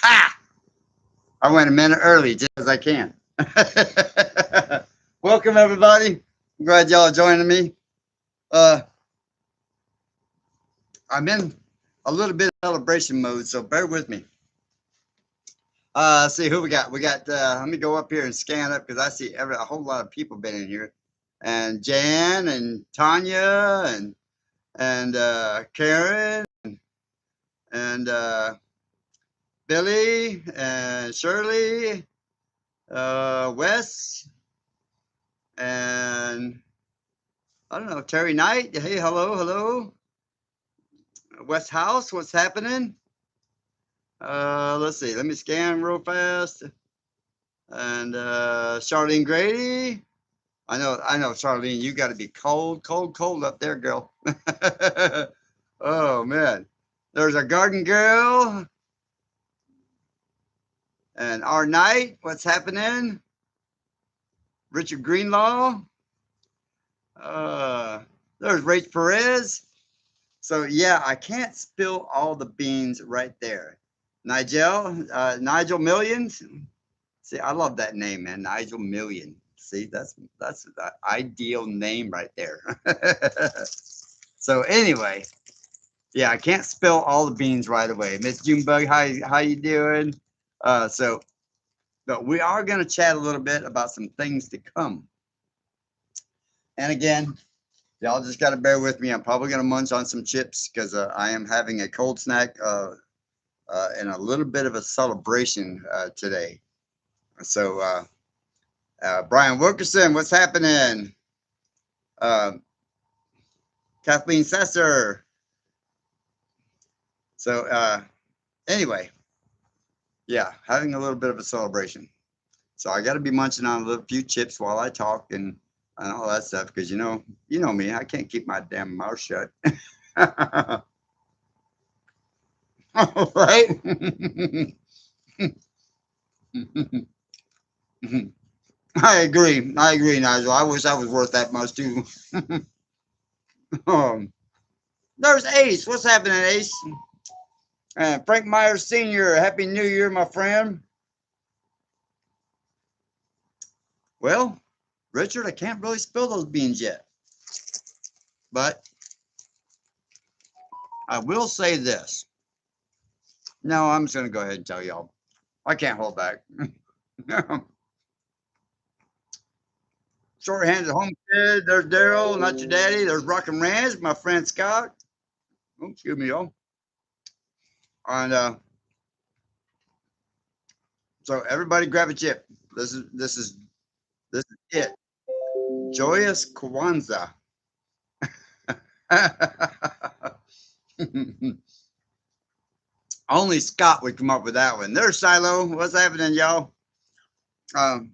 Ha! I went a minute early just as I can. Welcome everybody. I'm glad y'all joining me. Uh, I'm in a little bit of celebration mode, so bear with me. See who we got. We got. Let me go up here and scan up because I see a whole lot of people been in here, and Jan and Tanya and Karen and Billy and Shirley, Wes and I don't know Terry Knight. Hey, hello, hello. West House, what's happening? Let's see. Let me scan real fast. And Charlene Grady. I know, Charlene. You got to be cold, cold, cold up there, girl. Oh man, there's a garden girl and our night. What's happening? Richard Greenlaw. Uh, there's Rach Perez. So yeah, I can't spill all the beans right there. Nigel Millions. See, I love that name, man. Nigel Million. See, that's the ideal name right there. So anyway, yeah, I can't spill all the beans right away. Miss Junebug, how you doing? So but we are gonna chat a little bit about some things to come. And again, y'all just gotta bear with me. I'm probably gonna munch on some chips because I am having a cold snack and a little bit of a celebration today. So Brian Wilkerson, what's happening? Uh, Kathleen Sesser. So anyway, yeah, having a little bit of a celebration. So I got to be munching on a little few chips while I talk and all that stuff because you know me, I can't keep my damn mouth shut. Right? I agree, Nigel. I wish I was worth that much too. um, there's Ace. What's happening, Ace? Frank Myers Sr., Happy New Year, my friend. Well, Richard, I can't really spill those beans yet. But I will say this. No, I'm just going to go ahead and tell y'all. I can't hold back. Shorthanded Homestead. There's Daryl, not your daddy. There's Rockin' Ranch, my friend Scott. Oh, excuse me, y'all. And so everybody grab a chip. This is it. Joyous Kwanzaa. Only Scott would come up with that one. There's Silo. What's happening, y'all?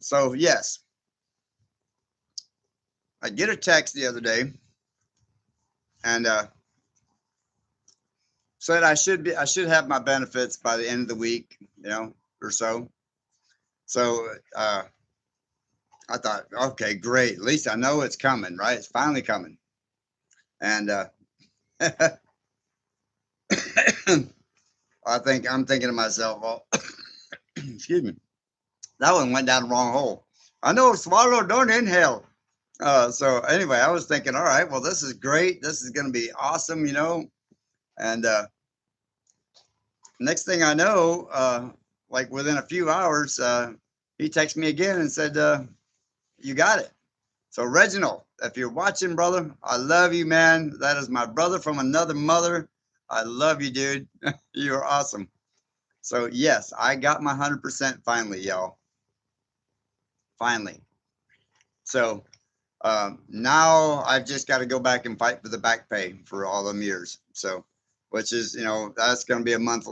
So yes, I get a text the other day, and said I should have my benefits by the end of the week, or so. So I thought, okay, great. At least I know it's coming, right? It's finally coming. And I'm thinking to myself, well, excuse me, that one went down the wrong hole. I know, swallow, don't inhale. So anyway, I was thinking, all right, well, this is great. This is going to be awesome, And next thing I know, like within a few hours, he texted me again and said, you got it. So Reginald, if you're watching, brother, I love you, man. That is my brother from another mother. I love you, dude. You're awesome. So yes, I got my 100% finally, y'all. Finally. So now I've just got to go back and fight for the back pay for all them years. So, which is, that's going to be months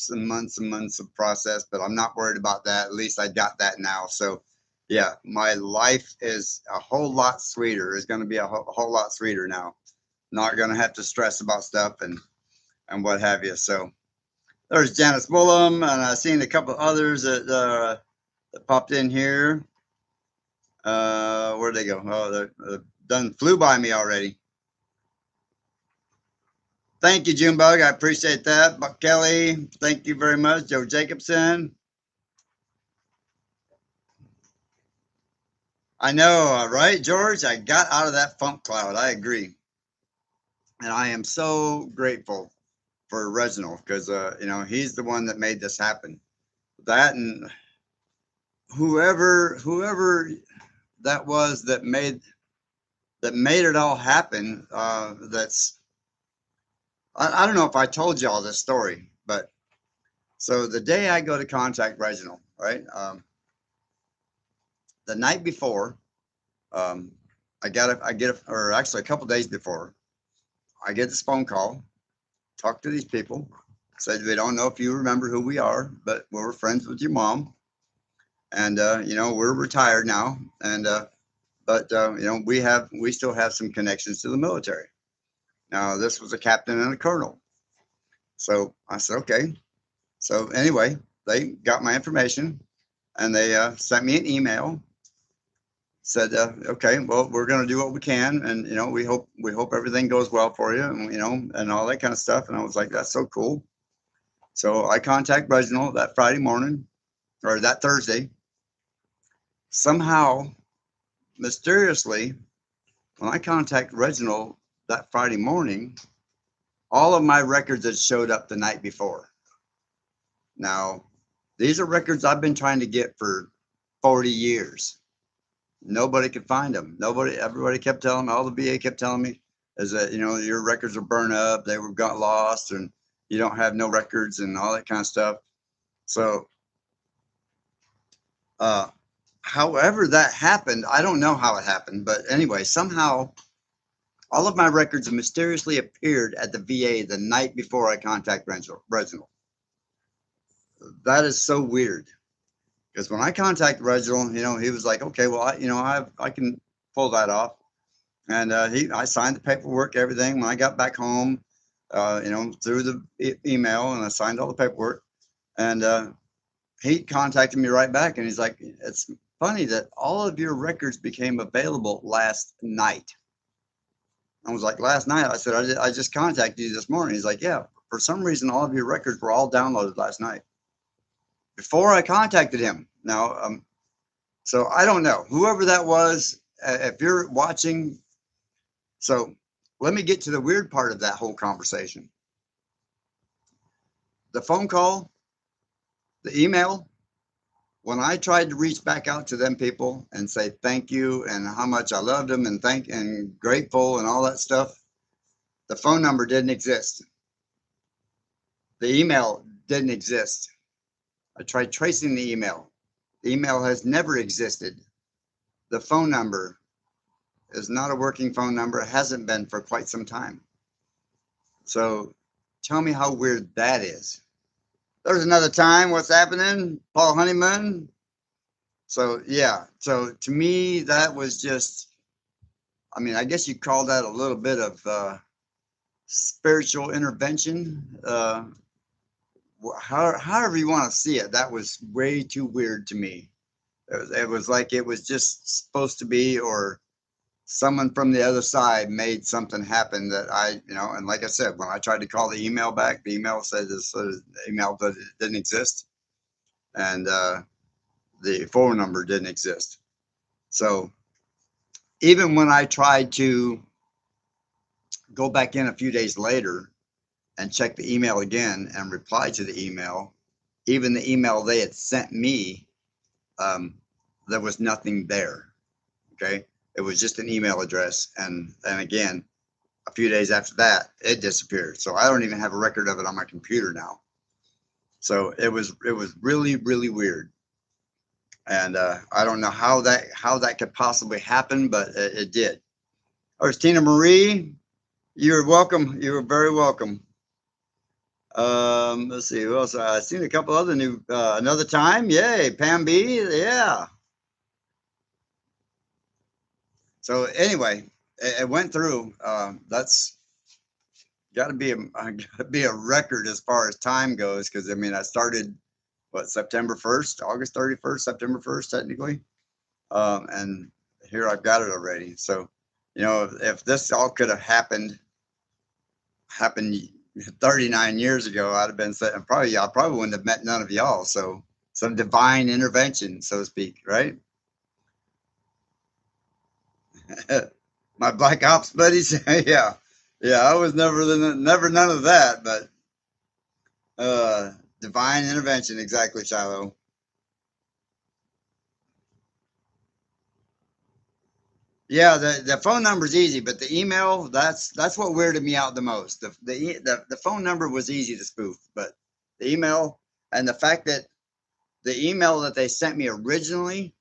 and months and months of process, but I'm not worried about that. At least I got that now. So, yeah, my life is a whole lot sweeter. It's going to be a whole lot sweeter now. Not going to have to stress about stuff and what have you. So, there's Janice Bullum, and I've seen a couple others that popped in here. Where'd they go? Oh, they done flew by me already. Thank you, Junebug. I appreciate that. Buck Kelly, thank you very much. Joe Jacobson. I know, right, George? I got out of that funk cloud. I agree. And I am so grateful for Reginald because, he's the one that made this happen. That and whoever that was that made it all happen. I don't know if I told y'all this story, but so the day I go to contact Reginald, right? The night before, um, or actually a couple days before, I get this phone call, talk to these people, said we don't know if you remember who we are, but we're friends with your mom, and we're retired now, and but we still have some connections to the military. Now this was a captain and a colonel, so I said okay. So anyway, they got my information and they sent me an email. Said, okay, well, we're going to do what we can, and we hope everything goes well for you, and and all that kind of stuff. And I was like, that's so cool. So I contact Reginald that Friday morning or that Thursday. Somehow, mysteriously, when I contact Reginald that Friday morning, all of my records had showed up the night before. Now, these are records I've been trying to get for 40 years. Nobody could find them. Everybody kept telling me, all the VA kept telling me is that, your records are burned up, got lost, and you don't have no records and all that kind of stuff. So, uh, however that happened, I don't know how it happened, but anyway, somehow all of my records mysteriously appeared at the VA the night before I contacted Reginald. That is so weird because when I contacted Reginald, he was like, okay, well, I can pull that off. And I signed the paperwork, everything. When I got back home, through the email, and I signed all the paperwork. And he contacted me right back, and he's like, "It's funny that all of your records became available last night." I was like, "Last night?" I said, I just contacted you this morning." He's like, "Yeah, for some reason, all of your records were all downloaded last night before I contacted him." Now, so I don't know whoever that was. If you're watching, so let me get to the weird part of that whole conversation. The phone call, the email, when I tried to reach back out to them people and say thank you and how much I loved them and grateful and all that stuff, the phone number didn't exist. The email didn't exist. I tried tracing the email. The email has never existed. The phone number is not a working phone number. It hasn't been for quite some time. So tell me how weird that is. There's another time. What's happening? Paul Honeyman. So yeah. So to me, that was just, I mean, I guess you call that a little bit of spiritual intervention. However you want to see it, that was way too weird to me. It was like it was just supposed to be, or someone from the other side made something happen that and like I said, when I tried to call the email back, the email said the email that it didn't exist, and the phone number didn't exist. So even when I tried to go back in a few days later and check the email again and reply to the email, even the email they had sent me, there was nothing there. Okay, it was just an email address, and again, a few days after that, it disappeared. So I don't even have a record of it on my computer now. So it was really, really weird, and I don't know how that could possibly happen, but it did. There's Tina Marie. You're welcome. You're very welcome. Let's see who else. I've seen a couple other new. Another time, yay, Pam B. Yeah. So anyway, it went through. That's got to be a record as far as time goes, because I mean I started September 1st, August 31st, September 1st technically, and here I've got it already. So if this all could have happened 39 years ago, I'd have been saying probably I probably wouldn't have met none of y'all. So some divine intervention, so to speak, right? My black ops buddies, yeah, yeah. I was never none of that, but uh, divine intervention, exactly, Shiloh. Yeah, the phone number is easy, but the email that's what weirded me out the most. The phone number was easy to spoof, but the email and the fact that the email that they sent me originally,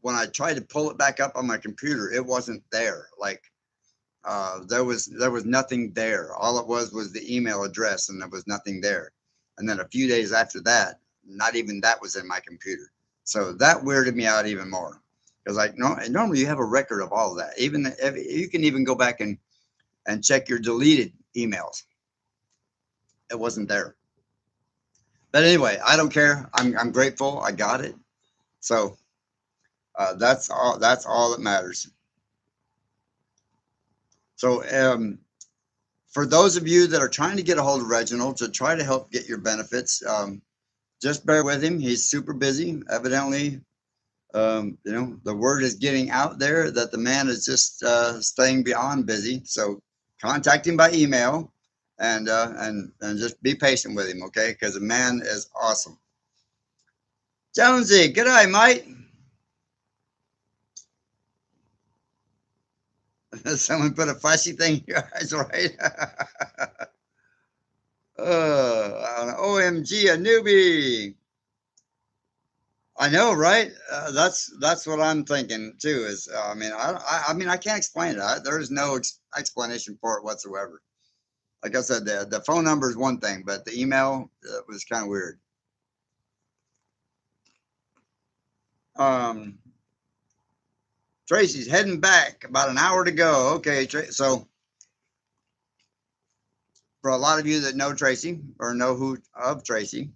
when I tried to pull it back up on my computer, it wasn't there. Like there was nothing there. All it was the email address, and there was nothing there. And then a few days after that, not even that was in my computer. So that weirded me out even more. Because like normally you have a record of all of that. Even if, you can even go back and check your deleted emails. It wasn't there. But anyway, I don't care. I'm grateful. I got it. So that's all. That's all that matters. So for those of you that are trying to get a hold of Reginald to try to help get your benefits, just bear with him. He's super busy. Evidently, the word is getting out there that the man is just staying beyond busy. So contact him by email and just be patient with him, okay? Because the man is awesome. Jonesy, good eye, mate. Someone put a flashy thing in your eyes, right? OMG, a newbie. I know, right? That's what I'm thinking too. Is I mean, I can't explain it. There is no explanation for it whatsoever. Like I said, the phone number is one thing, but the email was kind of weird. Um, Tracy's heading back about an hour to go. Okay, so for a lot of you that know Tracy or know who of Tracy,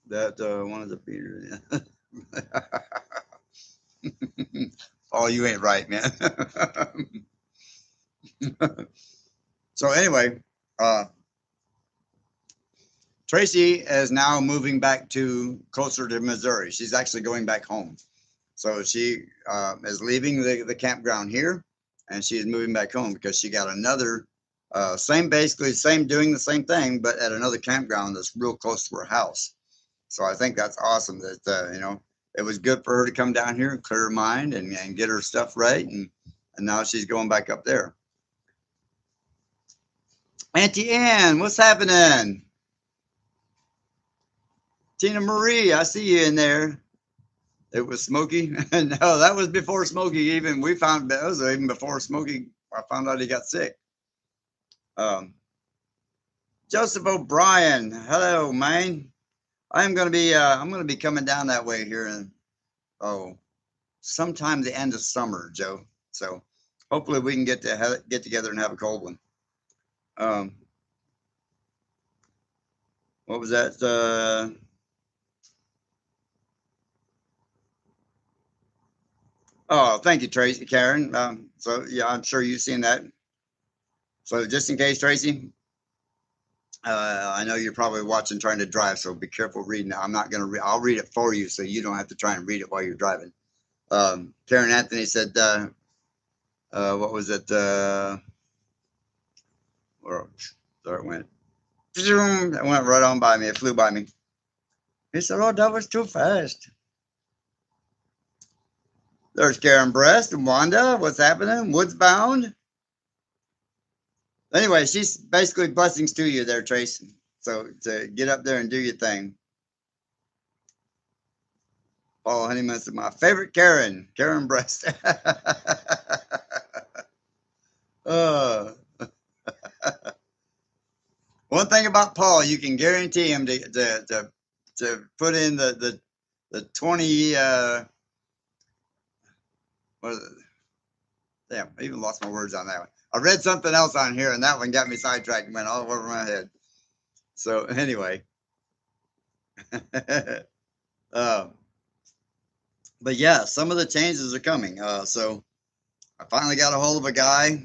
that one of the Peter. Oh, you ain't right, man. So anyway, uh, Tracy is now moving back to closer to Missouri. She's actually going back home. So she is leaving the campground here, and she is moving back home because she got another basically same doing the same thing, but at another campground that's real close to her house. So I think that's awesome. That it was good for her to come down here and clear her mind and get her stuff right, and now she's going back up there. Auntie Ann, what's happening? Tina Marie, I see you in there. It was Smokey. No, that was before Smokey even. We found that was even before Smokey. I found out he got sick. Um, Joseph O'Brien, hello, man. I'm gonna be coming down that way here in sometime the end of summer, Joe. So hopefully we can get together and have a cold one. Um, what was that? Oh, thank you, Tracy, Karen. So yeah, I'm sure you've seen that. So just in case, Tracy, I know you're probably watching trying to drive, so be careful reading it. I'm not going to I'll read it for you so you don't have to try and read it while you're driving. Karen Anthony said, what was it? Or, there it went. It went right on by me. It flew by me. He said, oh, that was too fast. There's Karen Breast and Wanda. What's happening? Woods bound. Anyway, she's basically blessings to you there, Trace. So to get up there and do your thing. Paul Honeyman said, my favorite Karen Breast. uh, One thing about Paul, you can guarantee him to put in the 20 what is it? Damn, I even lost my words on that one. I read something else on here and that one got me sidetracked and went all over my head. So anyway. um, but yeah, some of the changes are coming. So I finally got a hold of a guy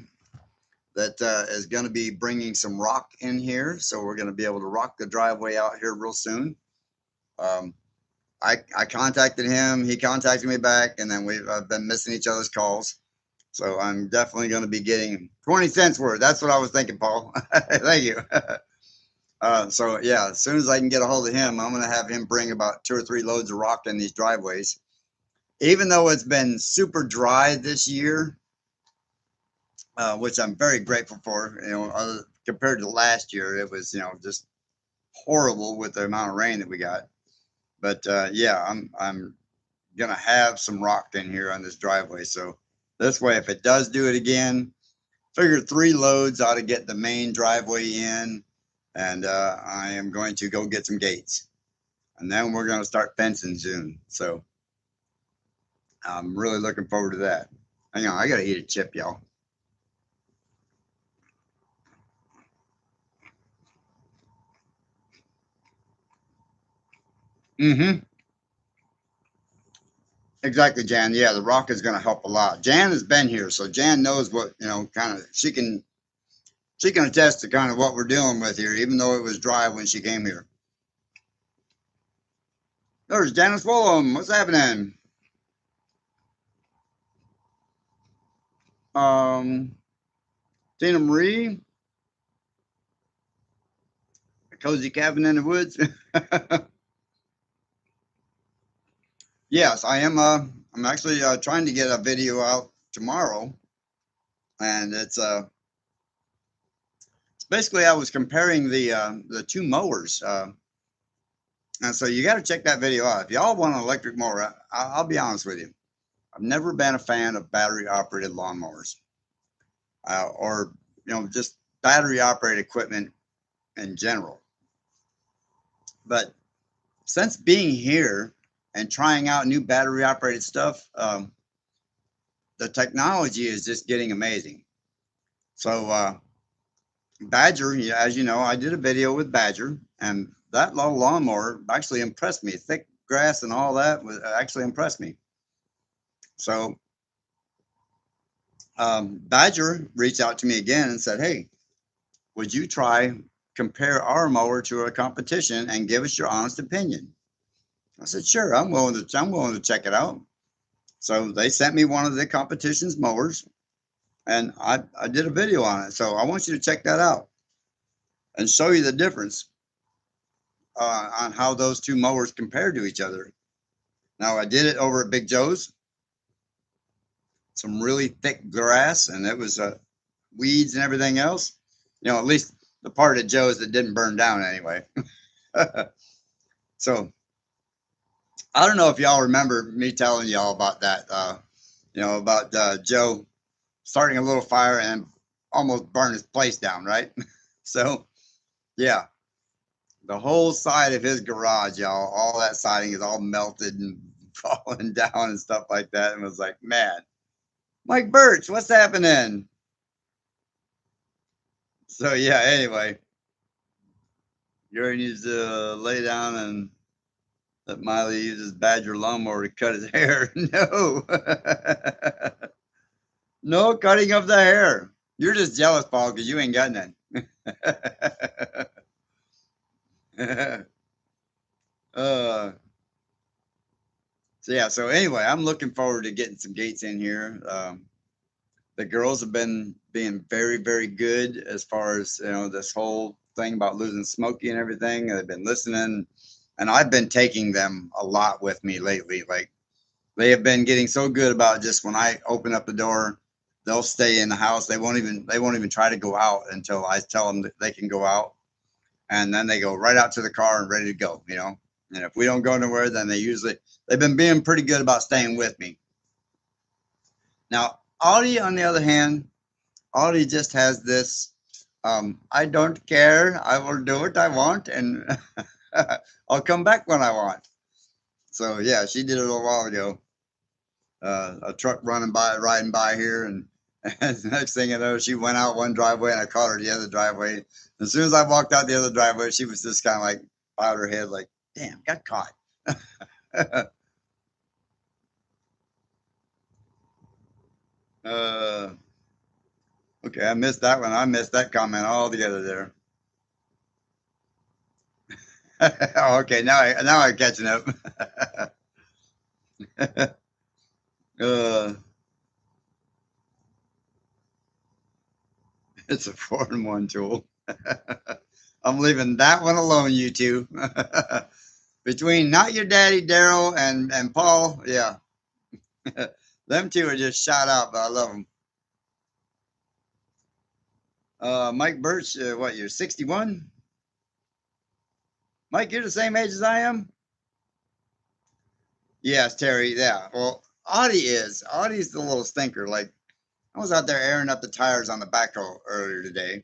that is going to be bringing some rock in here. So we're going to be able to rock the driveway out here real soon. Um, I contacted him. He contacted me back, and then I've been missing each other's calls. So I'm definitely going to be getting 20 cents worth. That's what I was thinking, Paul. Thank you. So yeah, as soon as I can get a hold of him, I'm going to have him bring about 2 or 3 loads of rock in these driveways. Even though it's been super dry this year, which I'm very grateful for, compared to last year, it was, just horrible with the amount of rain that we got. But yeah, I'm gonna have some rock in here on this driveway. So this way, if it does do it again, figure 3 loads ought to get the main driveway in, and I am going to go get some gates, and then we're gonna start fencing soon. So I'm really looking forward to that. Hang on, I gotta eat a chip, y'all. Mm-hmm. Exactly, Jan. Yeah, the rock is going to help a lot. Jan has been here, so Jan knows what, kind of she can attest to kind of what we're dealing with here, even though it was dry when she came here. There's Janice Woolham. What's happening? Um, Tina Marie, a cozy cabin in the woods. Yes, I am. I'm actually trying to get a video out tomorrow, and it's basically I was comparing the 2 mowers. And so you got to check that video out. If y'all want an electric mower, I'll be honest with you. I've never been a fan of battery operated lawnmowers, or just battery operated equipment in general. But since being here and trying out new battery operated stuff, the technology is just getting amazing. So Badger, as you know, I did a video with Badger, and that little lawnmower actually impressed me. Thick grass and all that was actually impressed me. So Badger reached out to me again and said, "Hey, would you try compare our mower to a competition and give us your honest opinion?" I said, "Sure, I'm willing to check it out." So they sent me one of the competition's mowers, and I did a video on it. So I want you to check that out and show you the difference on how those 2 mowers compare to each other. Now I did it over at Big Joe's, some really thick grass, and it was weeds and everything else. At least the part of Joe's that didn't burn down anyway. So I don't know if y'all remember me telling y'all about that. About Joe starting a little fire and almost burned his place down, right? So yeah, the whole side of his garage, y'all, all that siding is all melted and falling down and stuff like that. And it was like, man, Mike Birch, what's happening? So yeah, anyway, Gary needs to lay down and let Miley use his Badger lawnmower to cut his hair. No, no cutting of the hair. You're just jealous, Paul, because you ain't got none. uh, so yeah. So anyway, I'm looking forward to getting some gates in here. The girls have been being very, very good as far as this whole thing about losing Smokey and everything. They've been listening, and I've been taking them a lot with me lately. Like they have been getting so good about just when I open up the door, they'll stay in the house. They won't even try to go out until I tell them that they can go out, and then they go right out to the car and ready to go. And if we don't go nowhere, then they've been being pretty good about staying with me. Now, Audie, on the other hand, Audie just has this. I don't care. I will do what I want, and I'll come back when I want. So yeah, she did it a little while ago. A truck riding by here, and the next thing you know, she went out one driveway, and I caught her the other driveway. As soon as I walked out the other driveway, she was just kind of like bowed her head, like, "Damn, got caught." Uh, okay, I missed that one. I missed that comment altogether there. Okay, now I'm catching up. uh, it's a 4-in-1 tool. I'm leaving that one alone, you two. Between not your daddy, Daryl, and Paul, yeah, them two are just shot out, but I love them. Mike Birch, what, you're 61? Mike, you're the same age as I am? Yes, Terry, yeah. Well, Audie's the little stinker. Like, I was out there airing up the tires on the backhoe earlier today,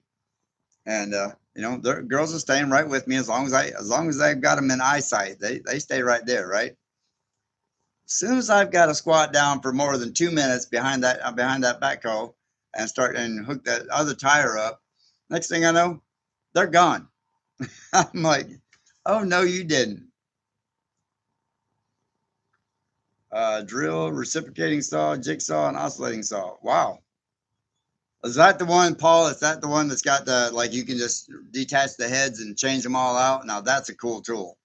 and the girls are staying right with me as long as I've got them in eyesight. They stay right there, right? As soon as I've got to squat down for more than 2 minutes behind that backhoe and start and hook that other tire up, next thing I know, they're gone. I'm like, oh no, you didn't. Drill, reciprocating saw, jigsaw, and oscillating saw. Wow. Is that the one, Paul? Is that the one that's got the, like, you can just detach the heads and change them all out? Now that's a cool tool.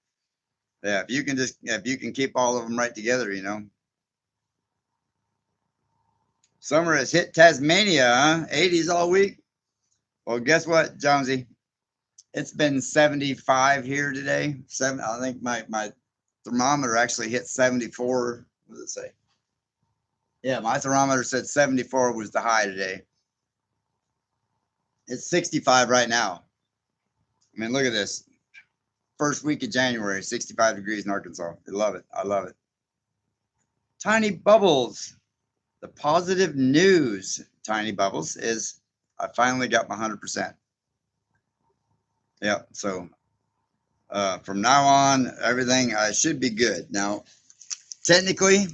Yeah, if you can keep all of them right together. Summer has hit Tasmania, huh? 80s all week. Well, guess what, Jonesy? It's been 75 here today. I think my thermometer actually hit 74. What does it say? Yeah, my thermometer said 74 was the high today. It's 65 right now. I mean, look at this. First week of January, 65 degrees in Arkansas. I love it. I love it. Tiny Bubbles. The positive news, Tiny Bubbles, is I finally got my 100%. Yeah. So from now on, everything should be good. Now, technically,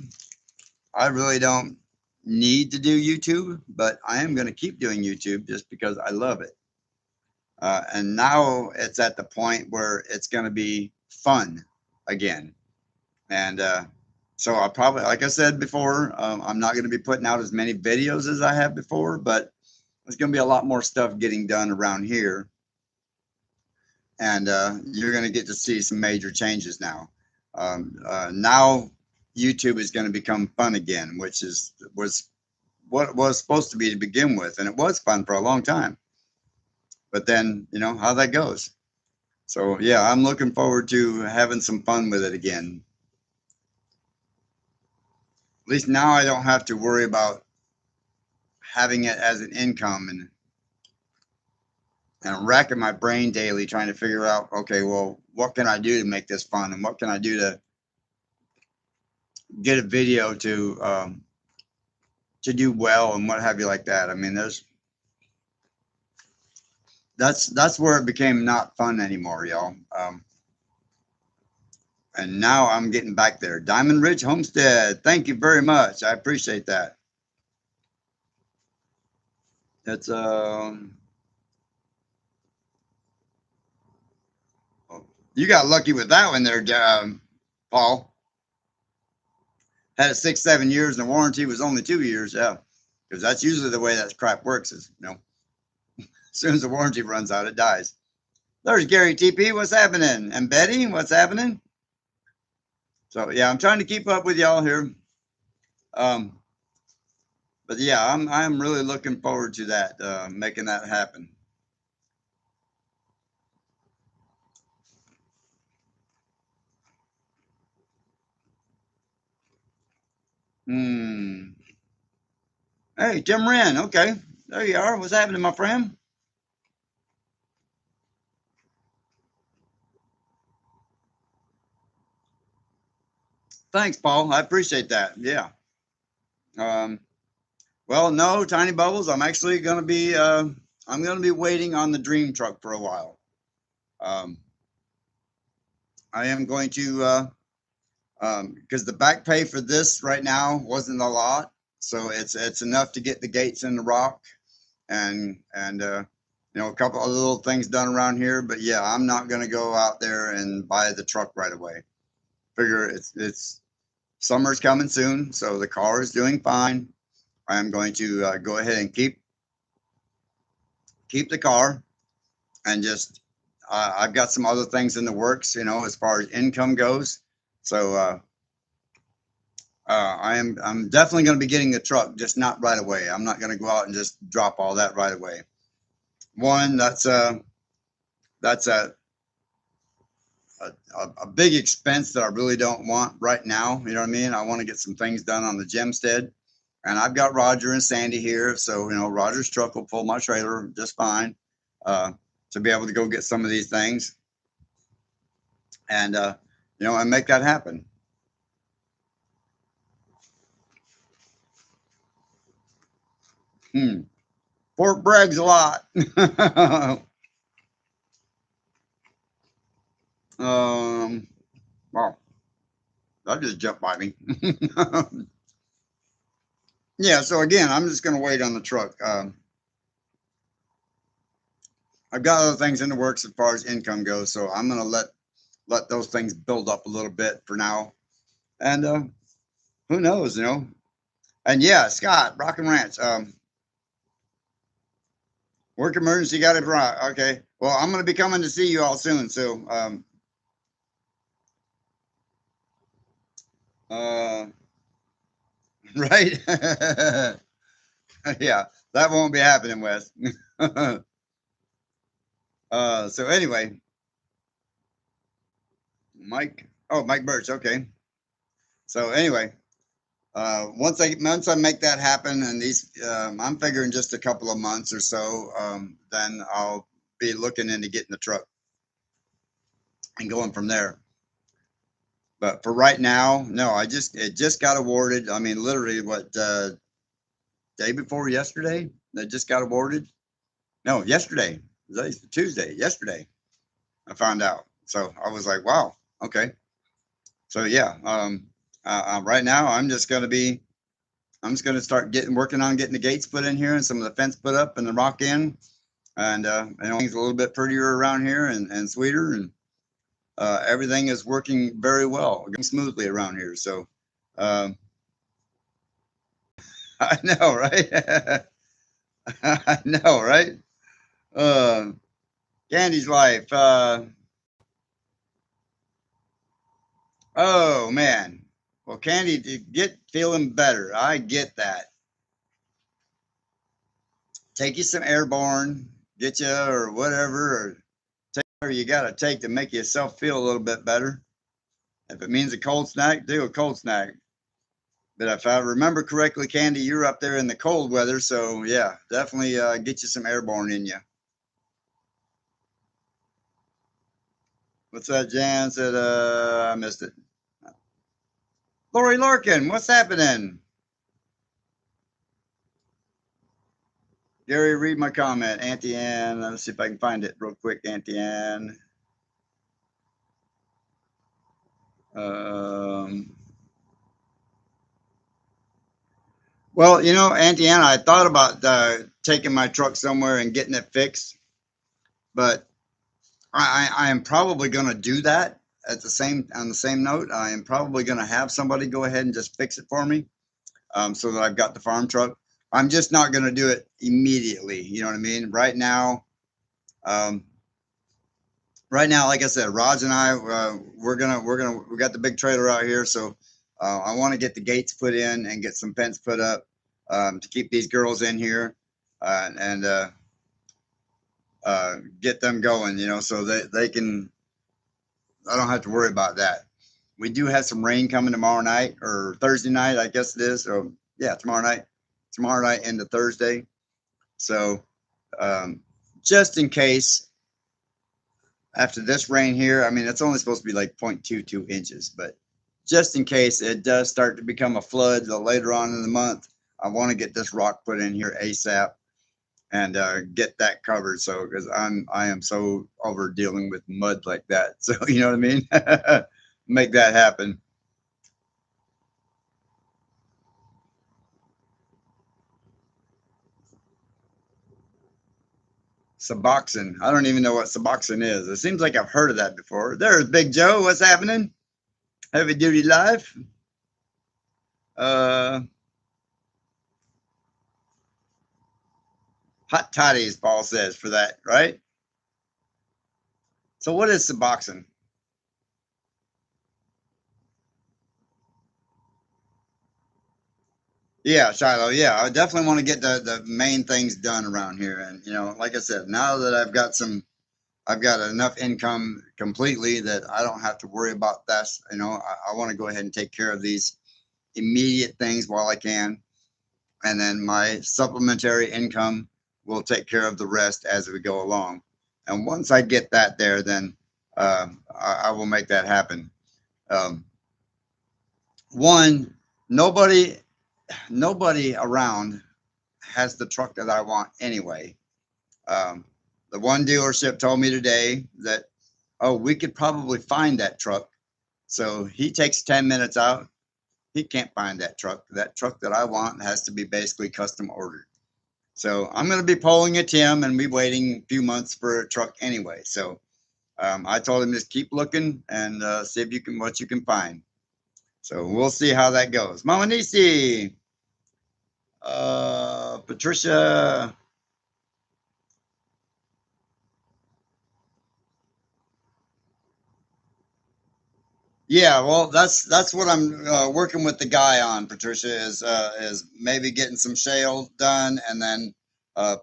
I really don't need to do YouTube, but I am going to keep doing YouTube just because I love it. And now it's at the point where it's going to be fun again. And so I'll probably, like I said before, I'm not going to be putting out as many videos as I have before, but there's going to be a lot more stuff getting done around here. And you're going to get to see some major changes now. Now YouTube is going to become fun again, which was what it was supposed to be to begin with. And it was fun for a long time. But then, how that goes. So, yeah, I'm looking forward to having some fun with it again. At least now I don't have to worry about having it as an income and racking my brain daily trying to figure out, okay, well, what can I do to make this fun, and what can I do to get a video to do well and what have you like that. I mean, that's where it became not fun anymore, y'all. And now I'm getting back there. Diamond Ridge Homestead, thank you very much. I appreciate that. It's you got lucky with that one there, Paul. Had it 6, 7 years, and the warranty was only 2 years. Yeah, because that's usually the way that crap works. Is as soon as the warranty runs out, it dies. There's Gary TP. What's happening? And Betty, what's happening? So yeah, I'm trying to keep up with y'all here. But yeah, I'm really looking forward to that, making that happen. Hmm. Hey, Jim Wren. Okay, there you are. What's happening, my friend? Thanks, Paul. I appreciate that. Yeah. Um, well, no, Tiny Bubbles. I'm actually going to be. I'm going to be waiting on the Dream Truck for a while. Um, I am going to because the back pay for this right now wasn't a lot, so it's enough to get the gates in the rock and a couple of little things done around here. But yeah, I'm not going to go out there and buy the truck right away. Figure it's summer's coming soon, so the car is doing fine. I am going to go ahead and keep the car, and just I've got some other things in the works, as far as income goes. So I'm definitely going to be getting the truck, just not right away. I'm not going to go out and just drop all that right away. One, that's a big expense that I really don't want right now. You know what I mean? I want to get some things done on the Gemstead, and I've got Roger and Sandy here, so Roger's truck will pull my trailer just fine, to be able to go get some of these things, and and make that happen. Fort Bragg's a lot. um, well, that just jumped by me. Yeah, so again, I'm just going to wait on the truck. I've got other things in the works as far as income goes, so I'm going to let those things build up a little bit for now, and who knows, And yeah, Scott, Rock and Ranch, work emergency, got it right. Okay, well, I'm going to be coming to see you all soon, so uh, right, yeah, that won't be happening, Wes. So anyway, Mike Birch, okay. So anyway, once I make that happen, and I'm figuring just a couple of months or so, then I'll be looking into getting the truck and going from there. But for right now, no, it just got awarded. I mean, literally, what, day before yesterday, they just got awarded. No, yesterday, Tuesday, yesterday, I found out. So I was like, wow, okay. So yeah, right now I'm just gonna start working on getting the gates put in here and some of the fence put up and the rock in, and things a little bit prettier around here, and sweeter, and everything is working very well, going smoothly around here. So I know, right? I know, right? Uh, Candy's life. Oh man. Well, Candy, to get feeling better, I get that. Take you some airborne, get you, or whatever, or take whatever you got to take to make yourself feel a little bit better. If it means a cold snack, do a cold snack. But if I remember correctly, Candy, you're up there in the cold weather, so yeah, definitely get you some airborne in you. What's that, Jan? Said, I missed it. Lori Larkin, what's happening? Gary, read my comment. Auntie Ann. Let's see if I can find it real quick, Auntie Ann. Um, well, Auntie Ann, I thought about taking my truck somewhere and getting it fixed, but I am probably going to do that on the same note. I am probably going to have somebody go ahead and just fix it for me, so that I've got the farm truck. I'm just not going to do it immediately. You know what I mean? Um, right now, like I said, Raj and I, we got the big trailer out here, so I want to get the gates put in and get some fence put up, to keep these girls in here, and get them going, so they can. I don't have to worry about that. We do have some rain coming tomorrow night, or Thursday night, I guess it is. So yeah, tomorrow night into Thursday. So um, just in case, after this rain here, I mean, it's only supposed to be like 0.22 inches, but just in case it does start to become a flood later on in the month, I want to get this rock put in here ASAP, and get that covered. So, because I am so over dealing with mud like that. So, you know what I mean? Make that happen. Suboxone. I don't even know what Suboxone is. It seems like I've heard of that before. There's Big Joe. What's happening? Heavy duty life. Uh, Hot toddies, Paul says for that, right? So what is Suboxone? Yeah, Shiloh. Yeah, I definitely want to get the main things done around here. And like I said, now that I've got enough income completely that I don't have to worry about that. I want to go ahead and take care of these immediate things while I can, and then my supplementary income will take care of the rest as we go along. And once I get that there, then I will make that happen. Um, One, nobody nobody around has the truck that I want anyway. Um, the one dealership told me today that, oh, we could probably find that truck. So he takes 10 minutes out. He can't find that truck. That truck that I want has to be basically custom ordered. So I'm going to be polling at him and be waiting a few months for a truck anyway. So I told him just keep looking and see if you can what you can find. So we'll see how that goes. Mama Nisi, Patricia. Yeah, well, that's what I'm working with the guy on. Patricia is maybe getting some shale done and then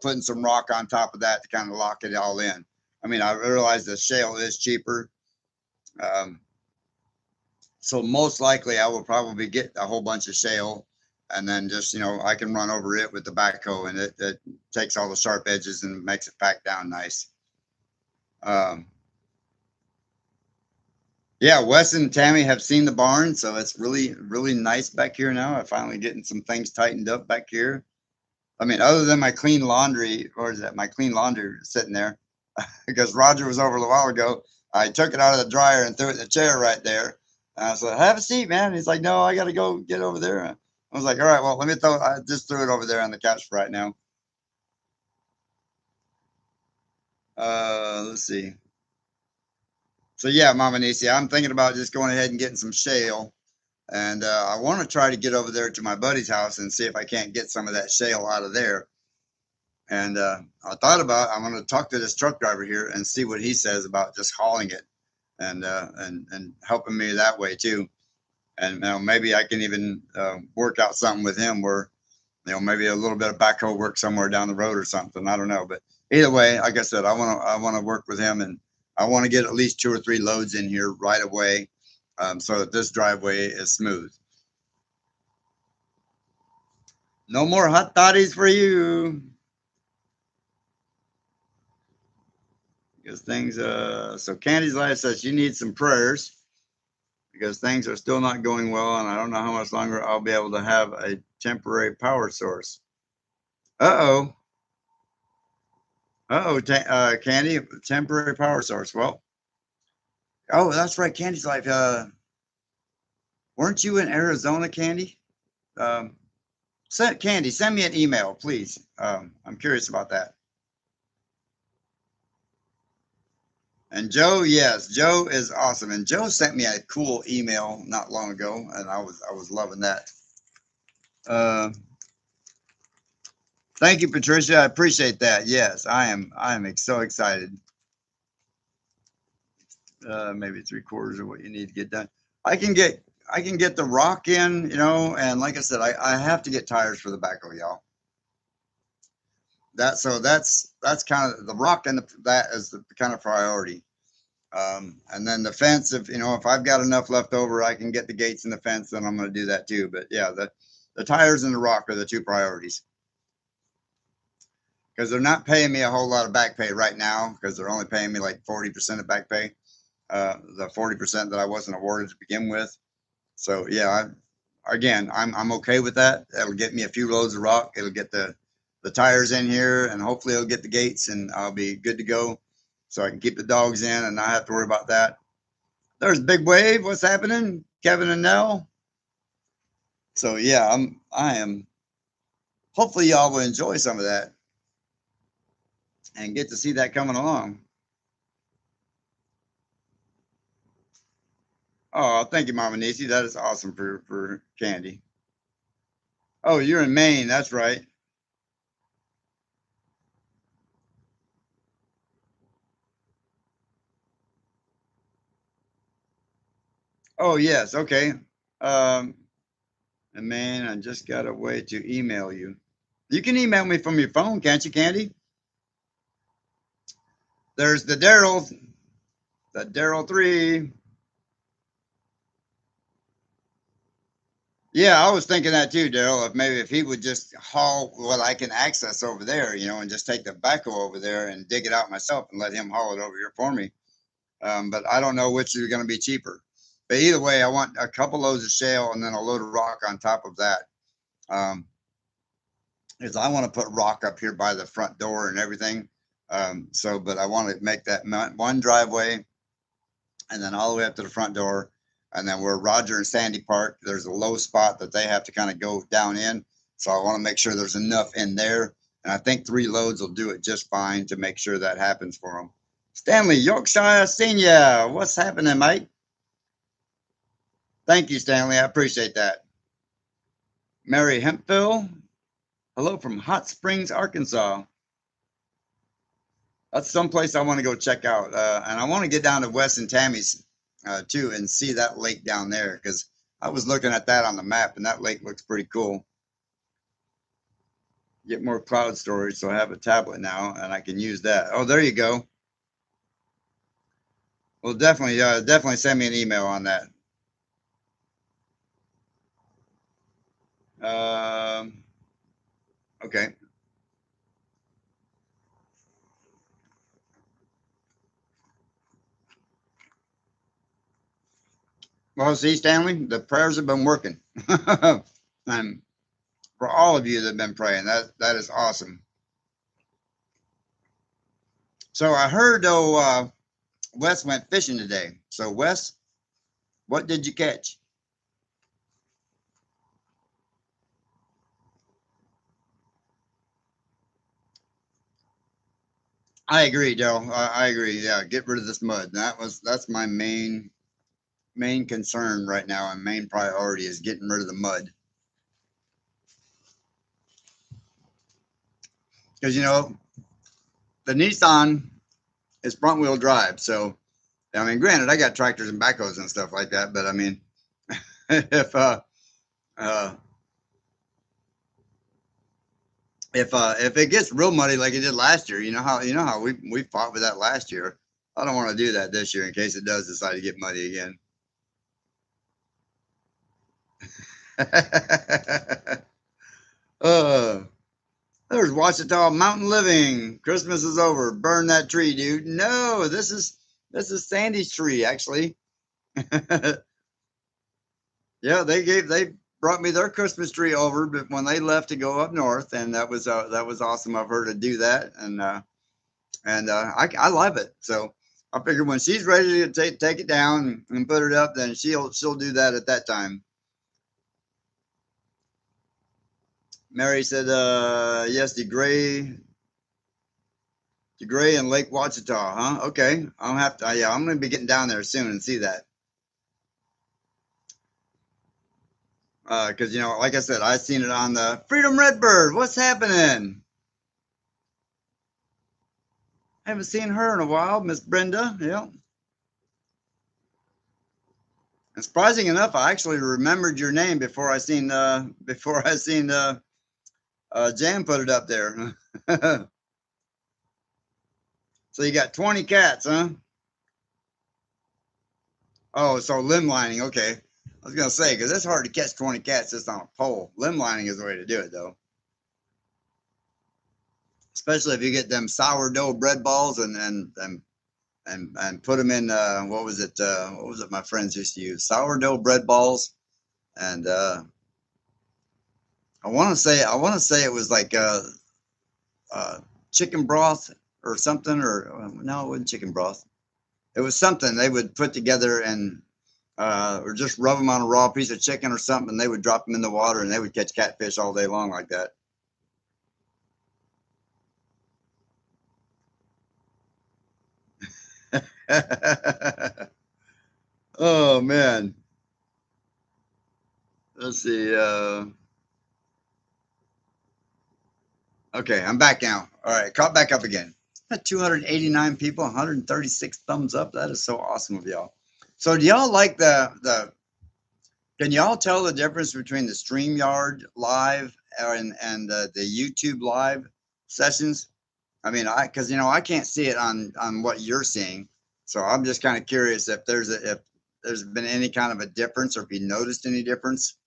putting some rock on top of that to kind of lock it all in. I mean, I realize that shale is cheaper, um, so most likely I will probably get a whole bunch of shale, and then just I can run over it with the backhoe, and it takes all the sharp edges and makes it pack down nice. Um, Yeah, Wes and Tammy have seen the barn, so it's really, really nice back here now. I'm finally getting some things tightened up back here. I mean, other than my clean laundry, or is that my clean laundry sitting there? Because Roger was over a while ago. I took it out of the dryer and threw it in the chair right there. And I said, "Have a seat, man." He's like, "No, I got to go get over there." I was like, "All right, well, let me throw." I just threw it over there on the couch for right now. Let's see. So yeah, Mama Nisi, I'm thinking about just going ahead and getting some shale. And I want to try to get over there to my buddy's house and see if I can't get some of that shale out of there. And I thought about I'm going to talk to this truck driver here and see what he says about just hauling it and helping me that way too. And maybe I can even work out something with him where maybe a little bit of backhoe work somewhere down the road or something. I don't know, but either way, like I said, I want to work with him, and I want to get at least 2 or 3 loads in here right away, so that this driveway is smooth. No more hot toddies for you. Because things, so Candy's Life says you need some prayers because things are still not going well, and I don't know how much longer I'll be able to have a temporary power source. Uh oh. Uh oh, Candy, temporary power source. Well, oh, that's right. Candy's Life. Weren't you in Arizona, Candy? Um, Candy, send me an email, please. I'm curious about that. And Joe, yes, Joe is awesome. And Joe sent me a cool email not long ago, and I was loving that. Uh, Thank you, Patricia. I appreciate that. Yes, I am so excited. Maybe 3/4 of what you need to get done. I can get I can get the rock in, and like I said, I have to get tires for the backhoe, y'all. That's kind of the rock, and that is the kind of priority. And then the fence, if I've got enough left over, I can get the gates and the fence, then I'm going to do that too. But yeah, the tires and the rock are the two priorities because they're not paying me a whole lot of back pay right now because they're only paying me like 40% of back pay, the 40% that I wasn't awarded to begin with. So yeah, again, I'm okay with that. That'll get me a few loads of rock. It'll get the tires in here, and hopefully it'll get the gates, and I'll be good to go. So I can keep the dogs in and not have to worry about that. There's Big Wave. What's happening? Kevin and Nell. So yeah, I am. Hopefully y'all will enjoy some of that and get to see that coming along. Oh, thank you, Mama Nisi. That is awesome for Candy. Oh, you're in Maine. That's right. Oh, yes. Okay. Um, and man, I just got a way to email you. You can email me from your phone, can't you, Candy? There's the Daryl 3. Yeah, I was thinking that too, Daryl. If maybe if he would just haul what I can access over there, and just take the backhoe over there and dig it out myself and let him haul it over here for me. But I don't know which is going to be cheaper. But either way, I want a couple loads of shale and then a load of rock on top of that. Um, is I want to put rock up here by the front door and everything. But I want to make that one driveway and then all the way up to the front door. And then where Roger and Sandy park, there's a low spot that they have to kind of go down in. So I want to make sure there's enough in there. And I think 3 loads will do it just fine to make sure that happens for them. Stanley, Yorkshire Senior, what's happening, mate? Thank you, Stanley. I appreciate that. Mary Hempville, hello from Hot Springs, Arkansas. That's someplace I want to go check out. And I want to get down to Wes and Tammy's too and see that lake down there because I was looking at that on the map and that lake looks pretty cool. Get more cloud storage, so I have a tablet now and I can use that. Oh, there you go. Well, definitely send me an email on that. Okay. Well, see, Stanley, the prayers have been working. And for all of you that have been praying, that is awesome. So I heard though Wes went fishing today. So Wes, what did you catch? I agree, Joe. I agree. Yeah, get rid of this mud. That's my main concern right now and main priority is getting rid of the mud. Because the Nissan is front wheel drive. So I mean, granted, I got tractors and backhoes and stuff like that, but I mean, if uh, if it gets real muddy like it did last year, you know how we fought with that last year. I don't want to do that this year in case it does decide to get muddy again. uh, there's Washita Mountain Living. Christmas is over. Burn that tree, dude. No, this is Sandy's tree actually. Yeah, they brought me their Christmas tree over, but when they left to go up north, and that was awesome of her to do that, and I love it. So I figured when she's ready to take it down and put it up, then she'll do that at that time. Mary said, yes, DeGray and Lake Wachita, huh? Okay, I'll have to. Yeah, I'm gonna be getting down there soon and see that. Because like I said, I seen it on the Freedom Redbird. What's happening? I haven't seen her in a while, Miss Brenda. Yeah. And surprising enough, I actually remembered your name before I seen Jan put it up there. So you got 20 cats, huh? Oh, so limb lining. Okay. I was gonna say because it's hard to catch 20 cats just on a pole. Limb lining is the way to do it, though. Especially if you get them sourdough bread balls and put them in what was it? What was it? My friends used to use sourdough bread balls, and I want to say it was like uh, chicken broth or something, or no, it wasn't chicken broth. It was something they would put together and or just rub them on a raw piece of chicken or something. And they would drop them in the water and they would catch catfish all day long like that. Oh man, let's see. Okay, I'm back now. All right, caught back up again. 289 people, 136 thumbs up. That is so awesome of y'all. So do y'all like the can y'all tell the difference between the StreamYard live and the YouTube live sessions? I mean, because I can't see it on what you're seeing, so I'm just kind of curious if there's been any kind of a difference or if you noticed any difference.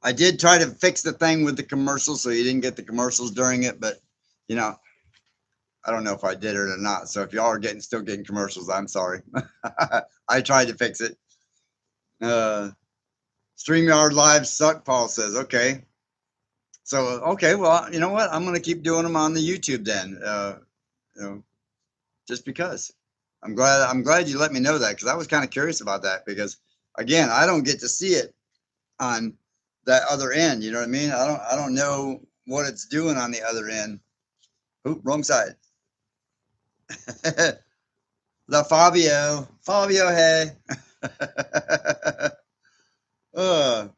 I did try to fix the thing with the commercials so you didn't get the commercials during it, but you know, I don't know if I did it or not. So if y'all are still getting commercials, I'm sorry. I tried to fix it. Uh, StreamYard Live suck, Paul says. Okay. So, okay, well, you know what? I'm going to keep doing them on the YouTube then. You know, just because. I'm glad you let me know that because I was kind of curious about that because again, I don't get to see it on that other end. You know what I mean? I don't know what it's doing on the other end. Oop, wrong side. The Fabio, hey. uh,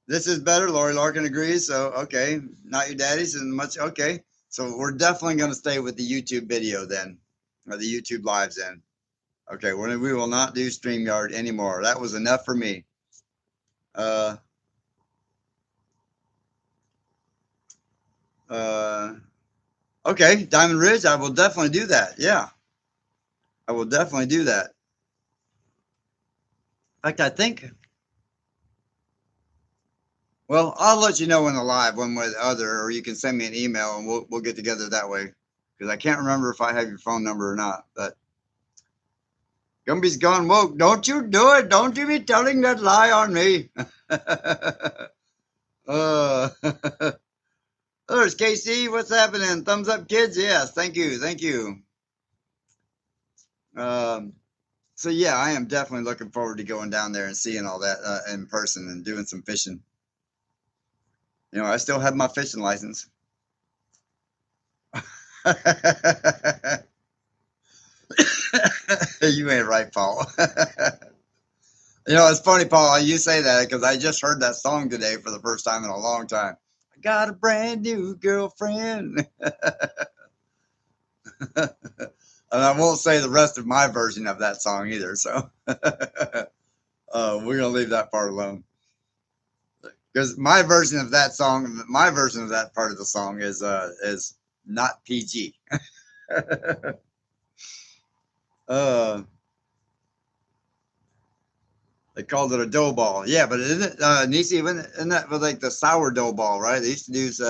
this is better. Lori Larkin agrees. So okay, not your daddy's and much. Okay, so we're definitely going to stay with the YouTube video then, or the YouTube lives then. Okay, we will not do StreamYard anymore. That was enough for me. Uh, uh, okay, Diamond Ridge. I will definitely do that. Yeah, I will definitely do that. In fact, I think. Well, I'll let you know in the live one way or the other, or you can send me an email and we'll get together that way. Because I can't remember if I have your phone number or not. But Gumby's gone woke. Don't you do it. Don't you be telling that lie on me. uh, there's KC. What's happening? Thumbs up, kids. Yes. Thank you. Thank you. Um, so, yeah, I am definitely looking forward to going down there and seeing all that in person and doing some fishing. I still have my fishing license. You ain't right, Paul. It's funny, Paul, you say that because I just heard that song today for the first time in a long time. I got a brand new girlfriend. And I won't say the rest of my version of that song either. So we're going to leave that part alone. Because my version of that song, my version of that part of the song is not PG. They called it a dough ball. Yeah, but isn't it, Nisi, isn't that like the sourdough ball, right? They used to use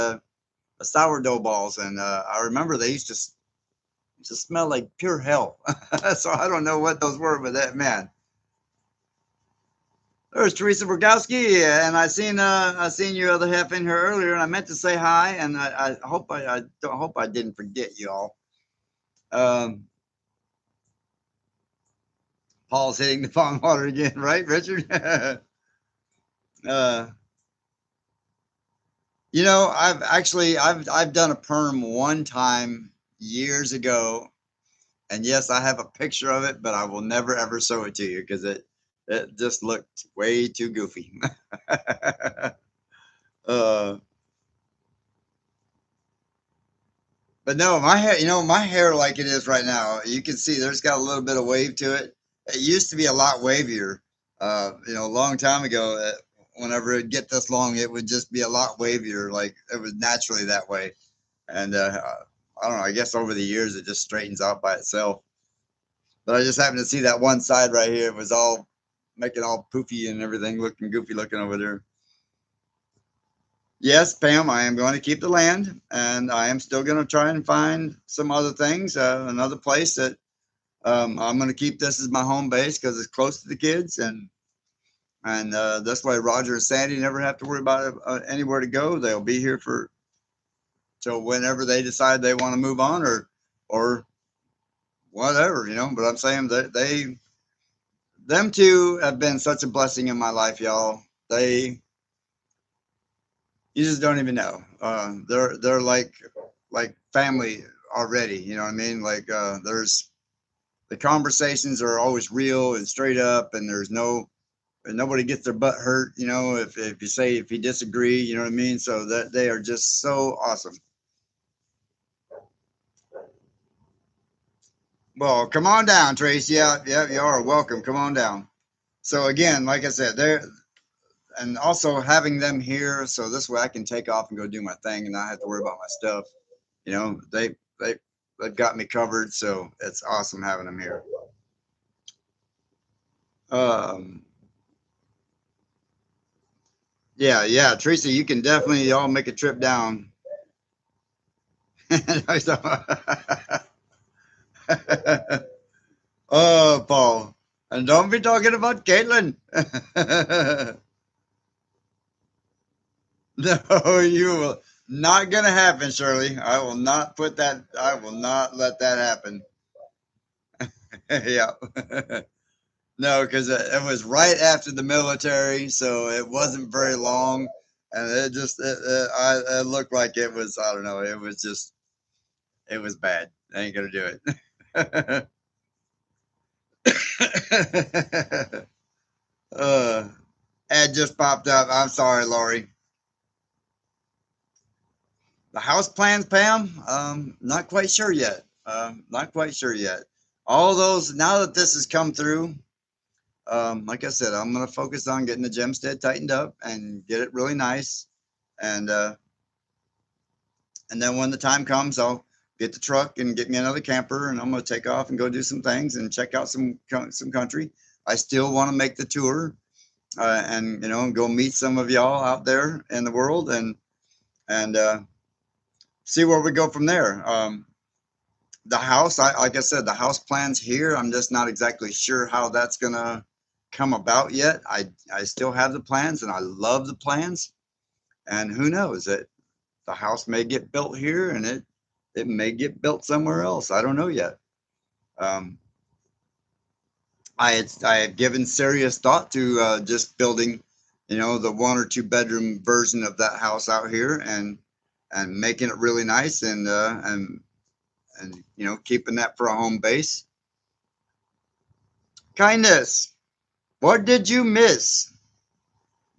sourdough balls, and I remember they used to smell like pure hell. So I don't know what those were, but that man. There's Teresa Borgowski, and I seen your other half in here earlier, and I meant to say hi, and I hope I don't hope I didn't forget you all. Paul's hitting the pond water again, right, Richard? uh, I've done a perm one time years ago, and yes, I have a picture of it, but I will never ever show it to you because it just looked way too goofy. uh, but no, my hair like it is right now. You can see there's got a little bit of wave to it. It used to be a lot wavier. A long time ago, whenever it'd get this long, it would just be a lot wavier. Like it was naturally that way. And I don't know. I guess over the years it just straightens out by itself. But I just happened to see that one side right here. It was all making all poofy and everything, looking goofy looking over there. Yes, Pam, I am going to keep the land, and I am still going to try and find some other things, another place that I'm going to keep this as my home base because it's close to the kids, and that's why Roger and Sandy never have to worry about anywhere to go. They'll be here for till whenever they decide they want to move on or whatever, But I'm saying that them two have been such a blessing in my life, y'all. You just don't even know. They're like family already. You know what I mean? Like there's the conversations are always real and straight up, and there's nobody gets their butt hurt. If you disagree, you know what I mean. So that they are just so awesome. Well, come on down, Tracy. Yeah, yeah, you are welcome. Come on down. So again, like I said, there and also having them here, so this way I can take off and go do my thing and not have to worry about my stuff. You know, they they've got me covered, so it's awesome having them here. Um, yeah, yeah, Tracy, you can definitely all make a trip down. Oh, Paul, and don't be talking about Caitlin. No, you will not gonna happen, Shirley. I will not put that. I will not let that happen. Yeah. No, because it was right after the military, so it wasn't very long, and it looked like it was. I don't know. It was just it was bad. I ain't gonna do it. uh, Ed just popped up. I'm sorry, Lori. The house plans, Pam. Not quite sure yet. Not quite sure yet. All those now that this has come through. Like I said, I'm gonna focus on getting the gemstead tightened up and get it really nice, and uh, and then when the time comes, I'll get the truck and get me another camper, and I'm gonna take off and go do some things and check out some country. I still want to make the tour, and go meet some of y'all out there in the world, and see where we go from there. The house, like I said, the house plans here. I'm just not exactly sure how that's gonna come about yet. I still have the plans, and I love the plans. And who knows that the house may get built here, and it may get built somewhere else. I don't know yet. Um, I have given serious thought to just building, the 1 or 2 bedroom version of that house out here, and making it really nice, and keeping that for a home base. Kindness. What did you miss?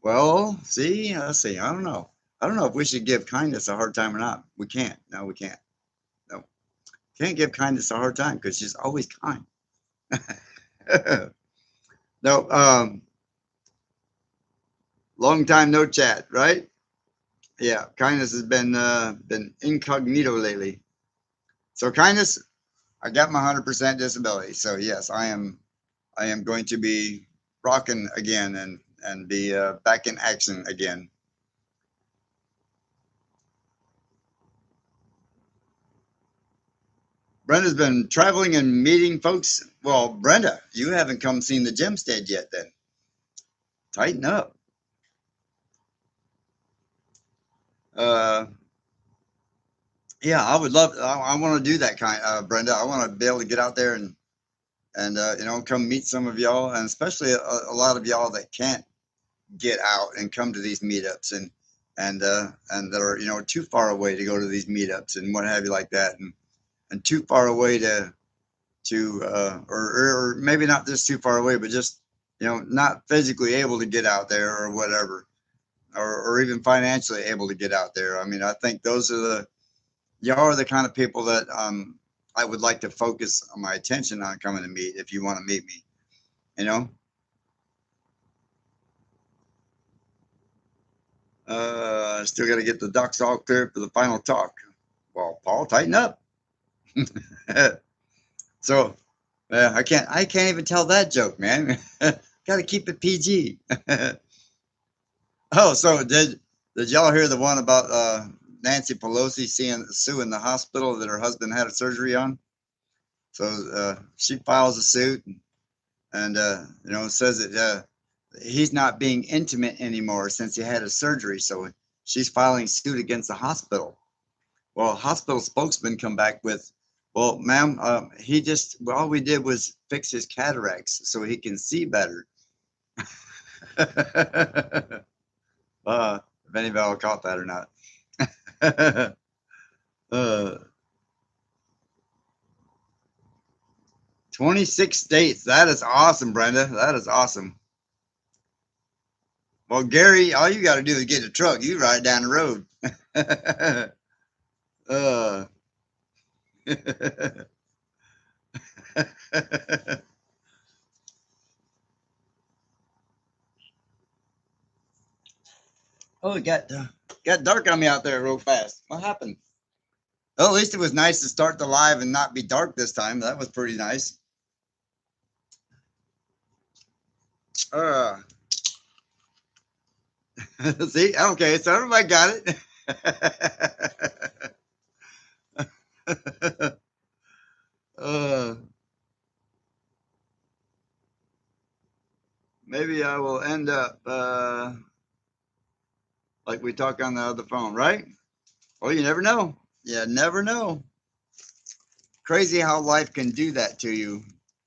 Well, see, let's see. I don't know. I don't know if we should give kindness a hard time or not. We can't. No, we can't. No, can't give kindness a hard time because she's always kind. No, long time no chat, right? Yeah, kindness has been incognito lately. So kindness, I got my 100% disability. So yes, I am going to be rocking again and be back in action again. Brenda's been traveling and meeting folks. Well, Brenda, you haven't come seen the Gemstead yet. Then tighten up. Uh, yeah, I would love. I want to do that kind, Brenda. I want to be able to get out there and come meet some of y'all, and especially a lot of y'all that can't get out and come to these meetups, and that are too far away to go to these meetups and what have you like that, and too far away or maybe not just too far away, but just not physically able to get out there or whatever, or even financially able to get out there. I mean, I think those are y'all are the kind of people that I would like to focus my attention on coming to meet if you want to meet me. You know, still got to get the ducks all clear for the final talk. Well, Paul, tighten up. So I can't even tell that joke, man. Got to keep it PG. Oh, so did y'all hear the one about Nancy Pelosi suing the hospital that her husband had a surgery on? So she files a suit and says that he's not being intimate anymore since he had a surgery. So she's filing suit against the hospital. Well, hospital spokesman come back with, well, ma'am, all we did was fix his cataracts so he can see better. If anybody caught that or not. uh, 26 states. That is awesome, Brenda. That is awesome. Well, Gary, all you got to do is get a truck. You ride down the road. uh, Oh, it got dark on me out there real fast. What happened? Well, at least it was nice to start the live and not be dark this time. That was pretty nice. Uh, see, okay, so everybody got it. uh, maybe I will end up like we talk on the other phone, right? Well, you never know. You never know. Crazy how life can do that to you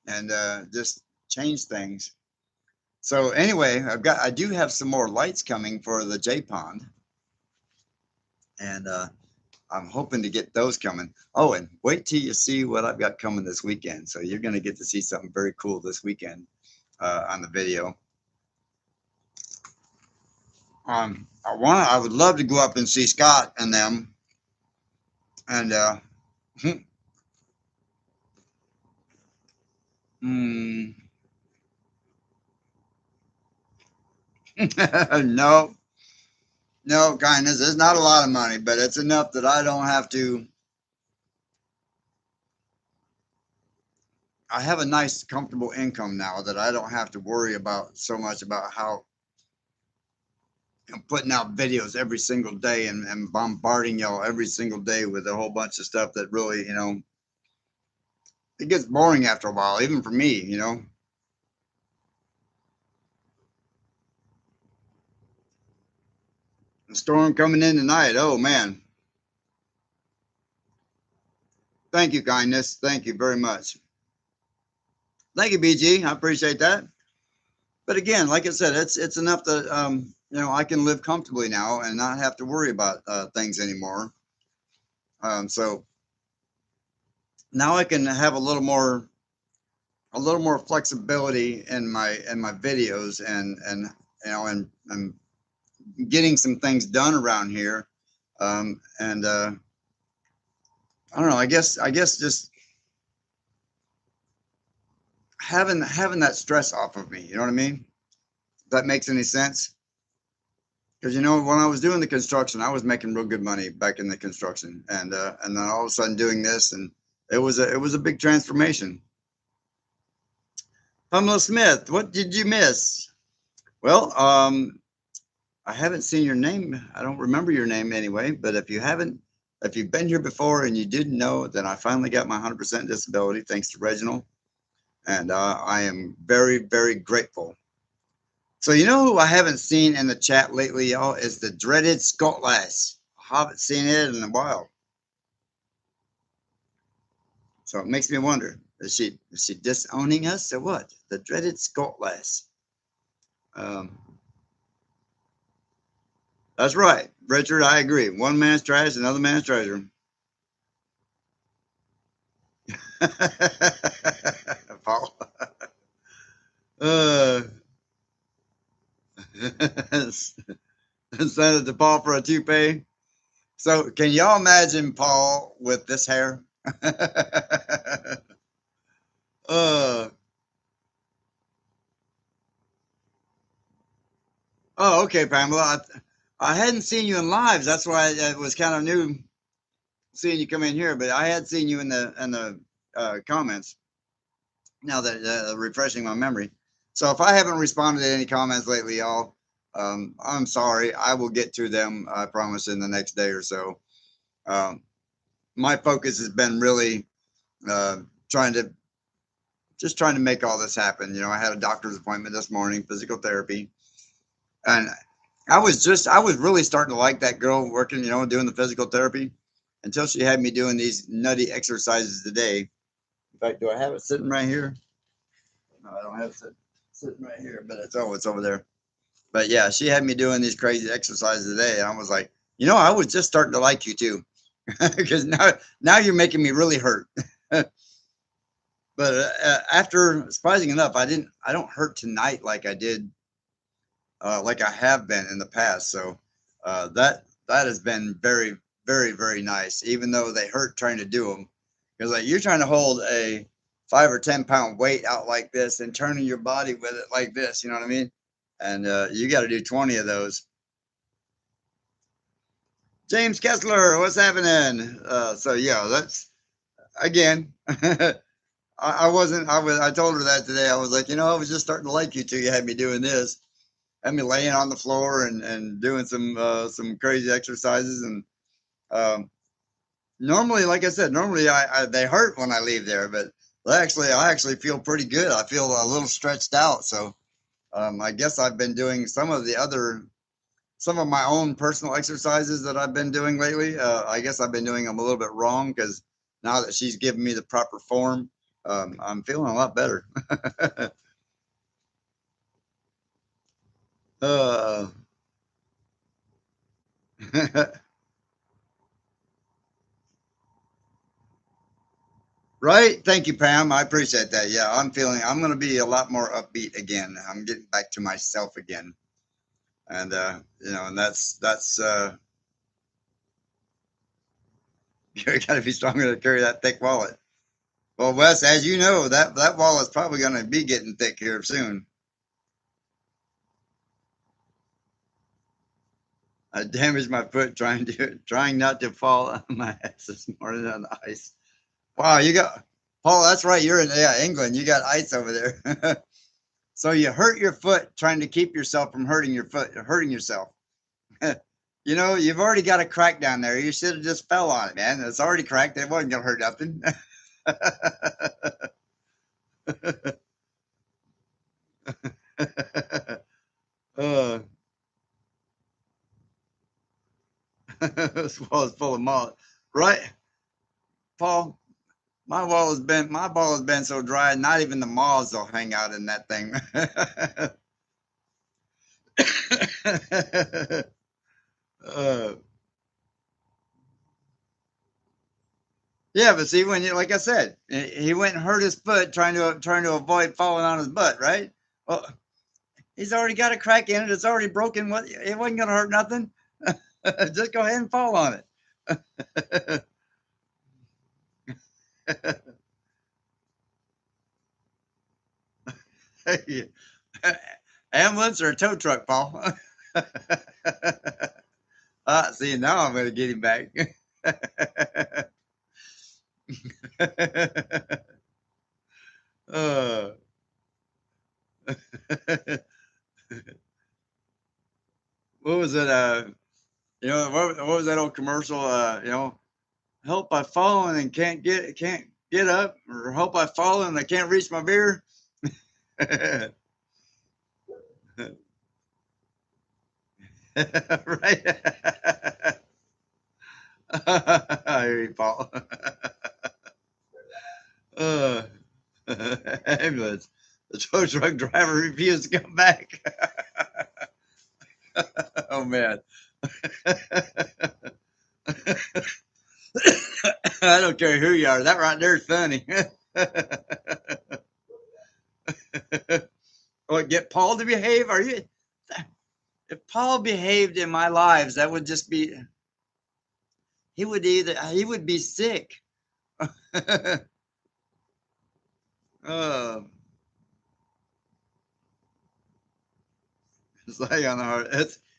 and just change things. So anyway, I do have some more lights coming for the J pond, and I'm hoping to get those coming. Oh, and wait till you see what I've got coming this weekend. So you're going to get to see something very cool this weekend on the video. I would love to go up and see Scott and them, and mm, no, no, kindness. It's not a lot of money, but it's enough that I don't have to. I have a nice, comfortable income now that I don't have to worry about so much about how I'm putting out videos every single day and bombarding y'all every single day with a whole bunch of stuff that really, it gets boring after a while, even for me. The storm coming in tonight. Oh man. Thank you, kindness. Thank you very much. Thank you, BG. I appreciate that. But again, like I said, it's enough that I can live comfortably now and not have to worry about things anymore. So now I can have a little more flexibility in my videos and getting some things done around here. And I don't know. I guess just having that stress off of me. You know what I mean? If that makes any sense? Because when I was doing the construction, I was making real good money back in the construction, and then all of a sudden doing this, and it was a big transformation. Pamela Smith, what did you miss? Well, I haven't seen your name. I don't remember your name anyway. But if you've been here before and you didn't know, then I finally got my 100% disability thanks to Reginald, and I am very, very grateful. So who I haven't seen in the chat lately, y'all, is the dreaded Scott Lass. I haven't seen it in a while, so it makes me wonder: is she disowning us or what? The dreaded Scott Lass. Um, that's right, Richard. I agree. One man's trash, another man's treasure. Paul. Uh, send it to Paul for a toupee. So, can y'all imagine Paul with this hair? uh, oh, okay, Pamela. I hadn't seen you in lives. That's why it was kind of new seeing you come in here. But I had seen you in the comments. Now that refreshing my memory. So if I haven't responded to any comments lately, y'all, I'm sorry. I will get to them. I promise in the next day or so. Um, my focus has been really uh, trying to trying to make all this happen. I had a doctor's appointment this morning, physical therapy, and I was really starting to like that girl working, doing the physical therapy until she had me doing these nutty exercises today. In fact, do I have it sitting right here? No, I don't have it sitting right here, but it's over there. But yeah, she had me doing these crazy exercises today, and I was like, I was just starting to like you too, because now you're making me really hurt. But after, surprising enough, I don't hurt tonight like I did, like I have been in the past. So that has been very, very, very nice, even though they hurt trying to do them, because like you're trying to hold a 5 or 10 pound weight out like this and turning your body with it like this. You know what I mean? And you got to do 20 of those. James Kessler, what's happening? So yeah, that's again. I wasn't. I told her that today. I was like, I was just starting to like you till you had me doing this. Had me laying on the floor and doing some crazy exercises. And um, normally, like I said, normally I they hurt when I leave there, but I actually feel pretty good. I feel a little stretched out. So I guess I've been doing some of my own personal exercises that I've been doing lately. I guess I've been doing them a little bit wrong because now that she's given me the proper form, I'm feeling a lot better. uh, right? Thank you, Pam. I appreciate that. Yeah, I'm going to be a lot more upbeat again. I'm getting back to myself again. And, and you got to be stronger to carry that thick wallet. Well, Wes, as you know, that wallet's probably going to be getting thick here soon. I damaged my foot trying not to fall on my ass this morning on the ice. Wow, you got Paul. That's right. You're in England. You got ice over there. So you hurt your foot trying to keep yourself from hurting yourself. You've already got a crack down there. You should have just fell on it, man. It's already cracked. It wasn't gonna hurt nothing. uh, this wall is full of moss, right, Paul? My ball has been so dry, not even the moths will hang out in that thing. uh, yeah, but see, like I said, he went and hurt his foot trying to avoid falling on his butt, right? Well, he's already got a crack in it. It's already broken. What? It wasn't gonna hurt nothing. Just go ahead and fall on it. Ambulance or a tow truck, Paul? See, now I'm going to get him back. uh, what was it? What was that old commercial? Help I fallen and can't get up, or help I fallen and I can't reach my beer. Right. I hear you, Paul. uh, ambulance. The tow truck driver refused to come back. Oh man. I don't care who you are. That right there is funny. What, get Paul to behave? Are you? If Paul behaved in my lives, that would just be. He would be sick. uh, it's like on the heart.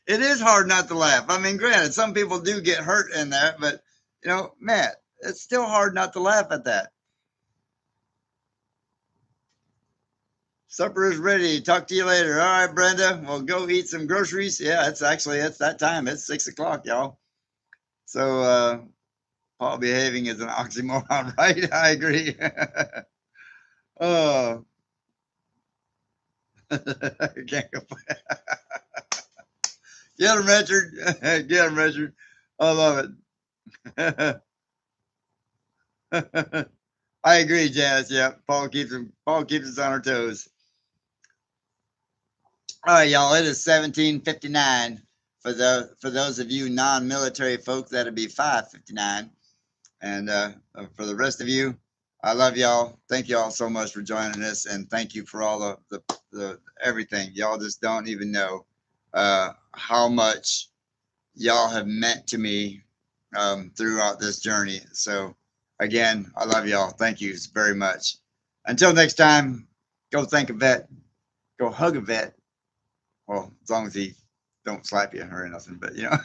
It is hard not to laugh. I mean, granted, some people do get hurt in that, but Matt, it's still hard not to laugh at that. Supper is ready. Talk to you later. All right, Brenda. We'll go eat some groceries. Yeah, it's that time. It's 6 o'clock, y'all. So Paul behaving is an oxymoron, right? I agree. Oh, can't go. Get him, Richard. Get him, Richard. I love it. I agree, Janice. Yeah, Paul keeps us on our toes. All right, y'all. It is 17:59. For those of you non-military folks, that'd be 5:59. And for the rest of you, I love y'all. Thank y'all so much for joining us, and thank you for all the everything. Y'all just don't even know how much y'all have meant to me throughout this journey. So again, I love y'all. Thank you very much. Until next time, go thank a vet, go hug a vet. Well, as long as he don't slap you or nothing, but you know,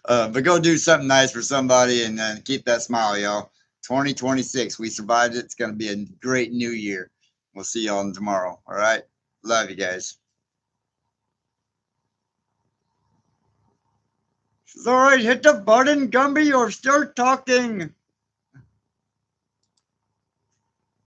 but go do something nice for somebody and keep that smile, y'all. 2026, we survived it. It's going to be a great new year. We'll see y'all tomorrow. All right. Love you guys. All right. Hit the button, Gumby, or start talking.